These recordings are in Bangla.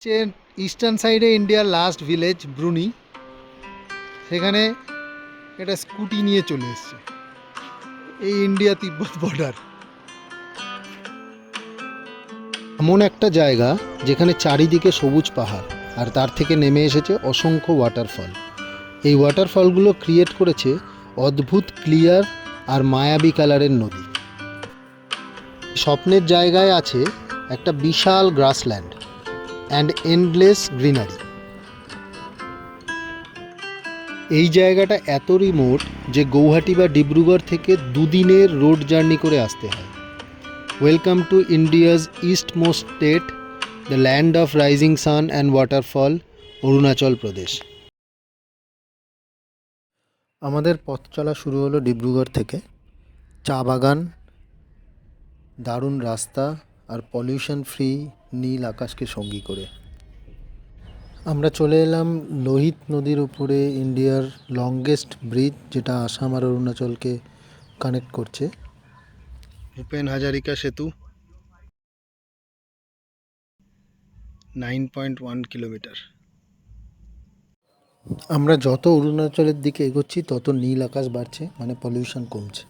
হচ্ছে ইস্টার্ন সাইডে ইন্ডিয়ার লাস্ট ভিলেজ ব্রুনি। সেখানে একটা স্কুটি নিয়ে চলে এসছে, এই ইন্ডিয়া তিব্বত বর্ডার। এমন একটা জায়গা যেখানে চারিদিকে সবুজ পাহাড় আর তার থেকে নেমে এসেছে অসংখ্য ওয়াটারফল। এই ওয়াটারফলগুলো ক্রিয়েট করেছে অদ্ভুত ক্লিয়ার আর মায়াবী কালারের নদী। স্বপ্নের জায়গায় আছে একটা বিশাল গ্রাসল্যান্ড অ্যান্ড এন্ডলেস গ্রিনারি। এই জায়গাটা এত রিমোট যে গৌহাটি বা ডিব্রুগড় থেকে দুদিনের রোড জার্নি করে আসতে হয়। Welcome to India's east most state, the land of rising sun and waterfall, Arunachal Pradesh. আমাদের পথ চলা শুরু হলো ডিব্রুগড় থেকে। চা বাগান, দারুণ রাস্তা আর পলিউশন ফ্রি নীল আকাশকে সঙ্গী করে আমরা চলে এলাম লোহিত নদীর উপরে ইন্ডিয়ার লংগেস্ট ব্রিজ, যেটা আসাম আর অরুণাচলকে কানেক্ট করছে, ভূপেন হাজারিকা সেতু। 9.1 কিলোমিটার। আমরা যত অরুণাচলের দিকে এগোচ্ছি তত নীল আকাশ বাড়ছে, মানে পলিউশন কমছে।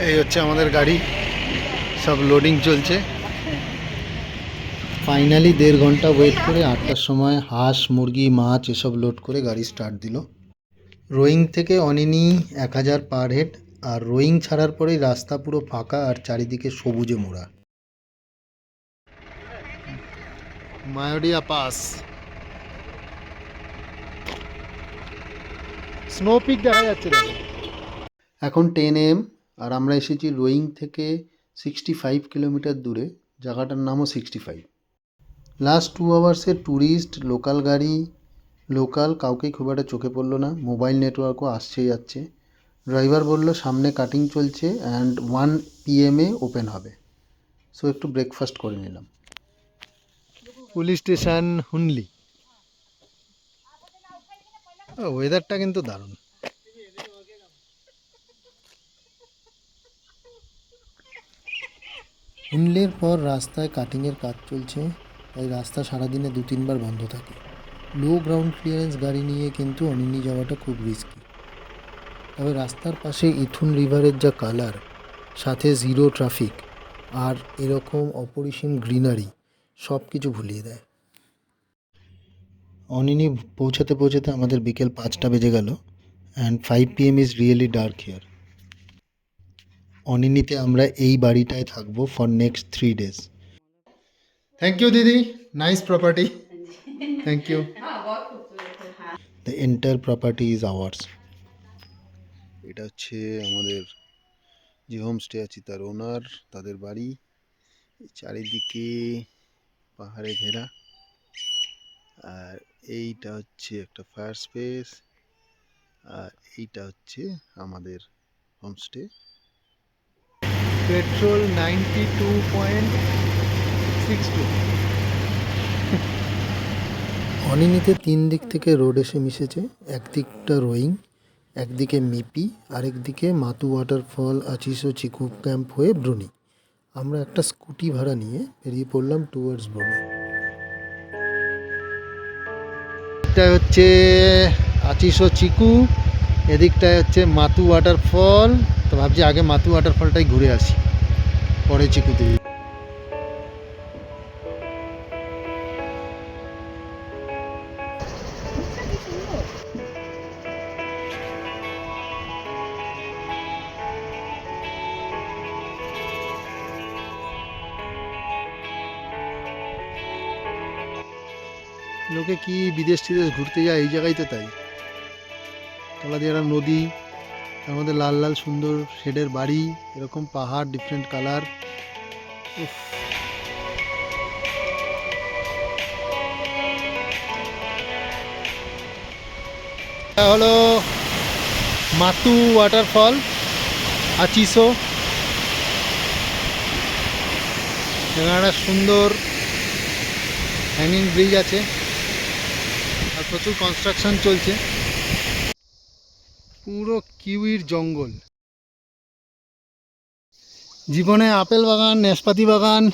এই হচ্ছে আমাদের গাড়ি, সব লোডিং চলছে। ফাইনালি 1.5 ঘন্টা ওয়েট করে 8টার সময় হাঁস, মুরগি, মাছ এসব লোড করে গাড়ি স্টার্ট দিল। রোয়িং থেকে অনিনি 1000 পার হেড, আর রোয়িং ছাড়ার পরেই রাস্তা পুরো ফাঁকা আর চারিদিকে সবুজে মোড়া। মায়োডিয়া পাস, স্নো পিক দেখা যাচ্ছে। এখন 10 AM আর আমরা এসেছি রোয়িং থেকে 65 কিলোমিটার দূরে, জায়গাটার নামও 65। লাস্ট 2 আওয়ার্সে ট্যুরিস্ট, লোকাল গাড়ি, লোকাল কাউকেই খুব একটা চোখে পড়লো না। মোবাইল নেটওয়ার্কও আসছে যাচ্ছে। ড্রাইভার বলল সামনে কাটিং চলছে অ্যান্ড 1 PM ওপেন হবে। সো একটু ব্রেকফাস্ট করে নিলাম। Police station Hunli. ওয়েদারটা কিন্তু দারুণ। হুনলির পর রাস্তায় কাটিংয়ের কাজ চলছে, তাই রাস্তা সারাদিনে 2-3 বার বন্ধ থাকে। লো গ্রাউন্ড ক্লিয়ারেন্স গাড়ি নিয়ে কিন্তু অনিনি যাওয়াটা খুব রিস্কি। তবে রাস্তার পাশে ইথুন রিভারের যা কালার, সাথে জিরো ট্রাফিক আর এরকম অপরিসীম গ্রিনারি, সব কিছু ভুলিয়ে দেয়। অনিনি পৌঁছাতে পৌঁছাতে আমাদের বিকেল 5টা বেজে গেল and 5 PM is really dark here. অনিনিতে আমরা এই বাড়িটায় থাকবো for next 3 days। Thank you দিদি, nice property. Thank you. The entire property is ours. এটা হচ্ছে আমাদের যে হোমস্টে আছি তার ওনার, তাদের বাড়ি। চারিদিকে পাহাড়ে ঘেরা, আর এইটা হচ্ছে একটা ফায়ার স্পেস, আর এইটা হচ্ছে আমাদের হোমস্টে। পেট্রোল 92.62। অনিনিতে 3 দিক থেকে রোড এসে মিশেছে। একদিকটা রোয়িং, একদিকে মিপি, আরেকদিকে মাতু ওয়াটারফল, আচিসো চিকু ক্যাম্প হয়ে ব্রুনি। আমরা একটা স্কুটি ভাড়া নিয়ে বেরিয়ে পড়লাম টুয়ার্ডস ব্রুনি। এটা হচ্ছে আচিসো চিকু, এদিকটায় হচ্ছে মাতু ওয়াটারফল। তো ভাবছি আগে মাতু ওয়াটারফলটাই ঘুরে আসি, পরে চিকুতে। লোকে কি বিদেশ টিদেশ ঘুরতে যায়, এই জায়গায় তো তাই। তলা দিয়ে একটা নদী, তার মধ্যে লাল লাল সুন্দর শেডের বাড়ি, এরকম পাহাড়, ডিফারেন্ট কালার। এটা হলো মাতু ওয়াটারফল, আচিসো। এখানে একটা সুন্দর হ্যাঙ্গিং ব্রিজ আছে আর প্রচুর কনস্ট্রাকশন চলছে। পুরো কিউইর জঙ্গল। জীবনে আপেল বাগান, নাশপাতি বাগান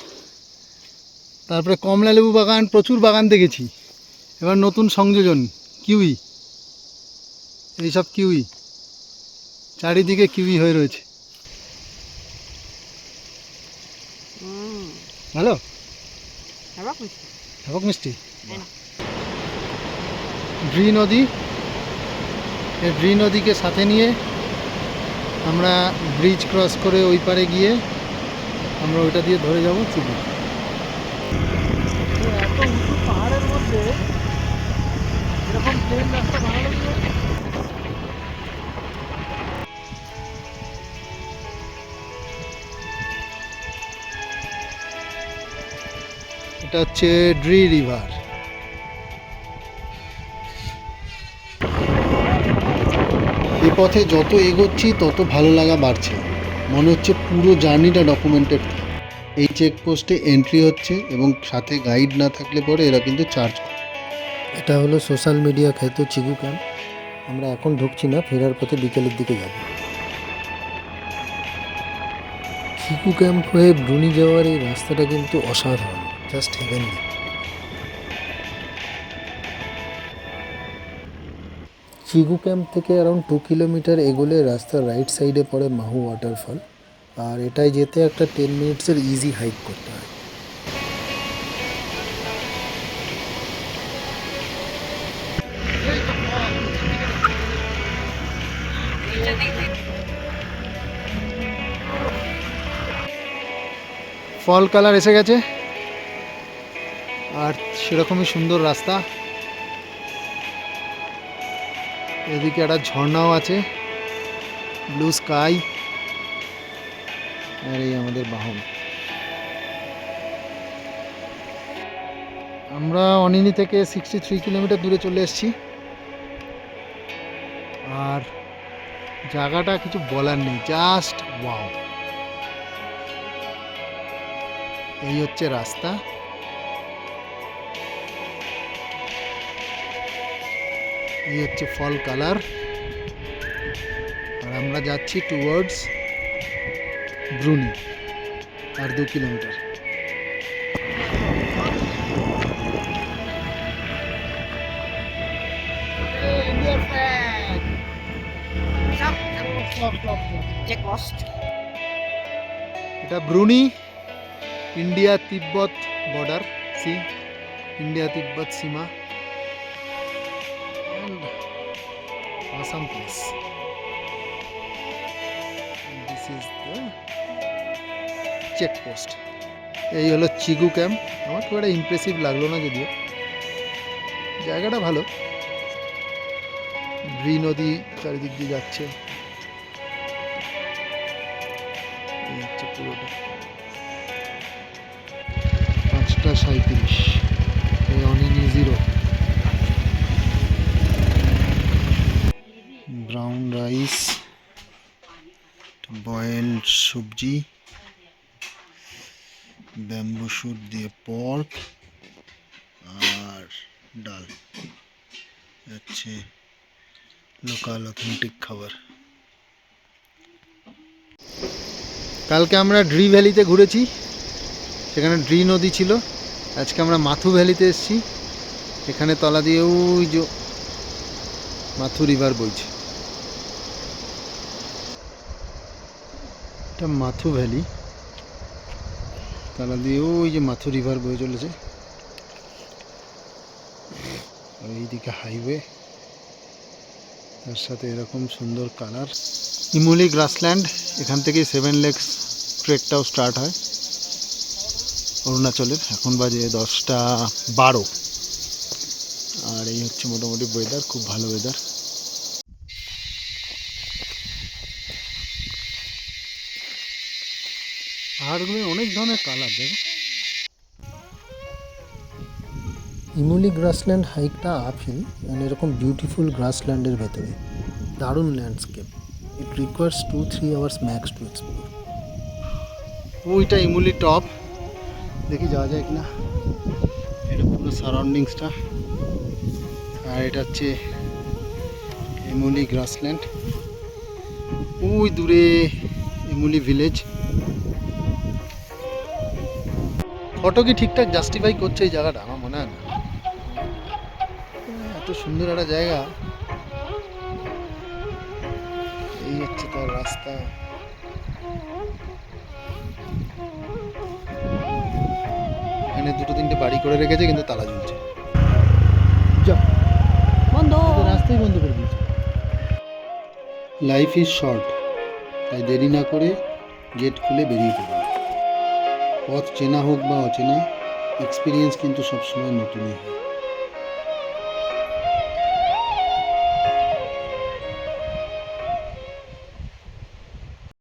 তারপরে কমলা লেবু বাগান, প্রচুর বাগান দেখেছি। এবার নতুন সংযোজন কিউই, এইসব কিউই, চারিদিকে কিউই হয়ে রয়েছে। ভালো, হ্যাবক মিষ্টি। ব্রি নদী, এই ব্রি নদীকে সাথে নিয়ে আমরা ব্রিজ ক্রস করে ওই পারে গিয়ে আমরা ওইটা দিয়ে ধরে যাব চিবু। এত উঁচু পাহাড়ের মধ্যে এরকম প্লেন রাস্তা বানানো যায়। এটা হচ্ছে ড্রি রিভার। এই পথে যত এগোচ্ছি তত ভালো লাগা বাড়ছে, মনে হচ্ছে পুরো জার্নিটা ডকুমেন্টেড। এই চেকপোস্টে এন্ট্রি হচ্ছে এবং সাথে গাইড না থাকলে পরে এরা কিন্তু চার্জ করে। এটা হলো সোশ্যাল মিডিয়া খ্যাত চিগু ক্যাম্প। আমরা এখন ঢুকছি না, ফেরার পথে বিকেলের দিকে যাব। চিগু ক্যাম্প হয়ে ব্রুনি যাওয়ার এই রাস্তাটা কিন্তু অসাধারণ, জাস্ট হেভেনলি। চিগু ক্যাম্প থেকে অ্যারাউন্ড 2 কিলোমিটার এগোলে রাস্তার রাইট সাইডে পড়ে মাহু ওয়াটারফল, আর এটাই যেতে একটা 10 মিনিটসের ইজি হাইক করতে হয়। ফল কালার এসে গেছে আর সেরকমই সুন্দর রাস্তা। এদিকে একটা ঝর্ণাও আছে, ব্লু স্কাই, আর এই আমাদের বাহন। আমরা অনিনি থেকে 63 কিলোমিটার দূরে চলে এসেছি, আর জায়গাটা কিছু বলার নেই, জাস্ট ওয়াও। এই হচ্ছে রাস্তা, এই হচ্ছে ফল কালার, আর আমরা যাচ্ছি টুয়ার্ডস ব্রুনি, আর 2 কিলোমিটার। এটা ব্রুনি, ইন্ডিয়া তিব্বত বর্ডার, সি ইন্ডিয়া তিব্বত সীমা। Awesome place. And this is the check post. এই হলো চিগু ক্যাম্প। আমার খুব একটা ইমপ্রেসিভ লাগলো না, যদিও জায়গাটা ভালো। ব্রি নদী চারিদিক দিয়ে যাচ্ছে, এই হচ্ছে পুরোটা। 5:37 এই অনিনি জিরো। ব্রাউন রাইস, বয়েলড সবজি, ব্যাম্বু শুট দিয়ে পর্ক, আর ডাল হচ্ছে লোকাল অথেন্টিক খাবার। কালকে আমরা ড্রি ভ্যালিতে ঘুরেছি, সেখানে ড্রি নদী ছিল। আজকে আমরা মাথু ভ্যালিতে এসেছি, এখানে তলা দিয়ে ওই যে মাথু রিভার বইছে। এটা মাথু ভ্যালি, তলা দিয়ে ওই যে মাথু রিভার বয়ে চলেছে, এইদিকে হাইওয়ে, তার সাথে এরকম সুন্দর কালার। ইমুলি গ্রাসল্যান্ড, এখান থেকেই 7 লেকস ট্রেকটাও স্টার্ট হয় অরুণাচলের। এখন বাজে 10:12, আর এই হচ্ছে মোটামুটি ওয়েদার, খুব ভালো ওয়েদার। পাহাড়গুলো অনেক ধরনের কালার, দেখো। ইমুলি গ্রাসল্যান্ড হাইকটা আপহিল, মানে এরকম বিউটিফুল গ্রাসল্যান্ডের ভেতরে, দারুণ landscape. It requires 2-3 hours max to explore. ওইটা ইমুলি টপ, দেখি যাওয়া যায় কিনা। এটা পুরো সারাউন্ডিংসটা, আর এটা হচ্ছে ইমুলি গ্রাসল্যান্ড। ওই দূরে ইমুলি ভিলেজ। ফটো কি ঠিকঠাক জাস্টিফাই করছে এই জায়গাটা? আমার মনে হয় না। এত সুন্দর একটা জায়গা, এই হচ্ছে তার রাস্তা। এখানে দুটো তিনটে বাড়ি করে রেখেছে কিন্তু তালা ঝুলছে। যা, বন্ধ। রাস্তাই বন্ধ করে দিয়েছে। লাইফ ইজ শর্ট, তাই দেরি না করে গেট খুলে বেরিয়ে পড়ুন। পথ চেনা হোক বা অচেনা, এক্সপিরিয়েন্স কিন্তু সবসময় নতুনই হয়।